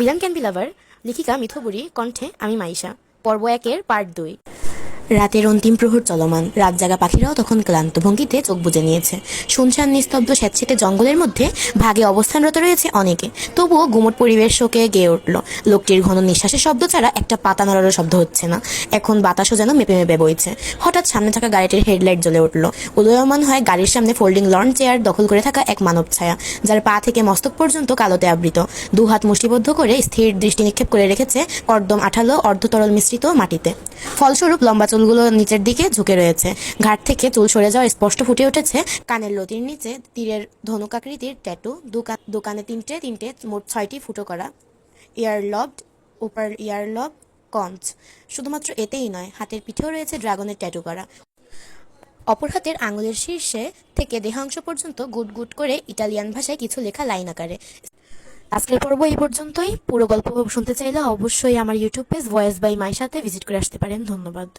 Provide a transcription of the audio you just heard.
Villain can be লাভার, লেখিকা মিথুবুড়ি, কণ্ঠে আমি মাইশা। পর্ব 1-এর পার্ট 2। রাতের অন্তিম প্রহর চলমান। রাত জাগা পাখিরাও তখন ক্লান্ত ভঙ্গিতে চোখ বুজে নিয়েছে। শুনশান নিস্তব্ধ স্যাঁতসেঁতে জঙ্গলের মধ্যে ভাগে অবস্থানরত রয়েছে অনেকে, তবুও গুমট পরিবেশ শোকে গেয়ে উঠল। লোকটির ঘন নিঃশ্বাসের শব্দ ছাড়া একটা পাতা নড়ারও শব্দ হচ্ছে না। এখন বাতাসও যেন মেপে মেপে বইছে। হঠাৎ সামনে থাকা গাড়িটির হেডলাইট জ্বলে উঠল। উদয়মান হয় গাড়ির সামনে ফোল্ডিং লঞ্চ চেয়ার দখল করে থাকা এক মানব ছায়া, যার পা থেকে মস্তক পর্যন্ত কালোতে আবৃত। দুহাত মুষ্টিবদ্ধ করে স্থির দৃষ্টি নিক্ষেপ করে রেখেছে কর্দম আঠালো অর্ধতরল মিশ্রিত মাটিতে। ফলস্বরূপ লম্বা চুলগুলো নিচের দিকে ঝুঁকে রয়েছে। ঘাট থেকে চুল সরে যাওয়া স্পষ্ট ফুটে উঠেছে। কানের লতির নিচে তীরের ধনুকাকৃতির ট্যাটু, দোকানে তিনটে তিনটে মোট 6টি ফুটো করা। ইয়ারলবড, উপর ইয়ারলব, কঞ্চ। শুধুমাত্র এতেই নয়, হাতের পিঠেও রয়েছে ড্রাগনের ট্যাটু করা। অপর হাতের আঙুলের শীর্ষে থেকে দেহাংশ পর্যন্ত গুট গুট করে ইটালিয়ান ভাষায় কিছু লেখা লাইন আকারে। আজকের পর্ব এই পর্যন্তই। পুরো গল্প শুনতে চাইলে অবশ্যই আমার ইউটিউব পেজ ভয়েস বাই মাইশাতে ভিজিট করে আসতে পারেন। ধন্যবাদ।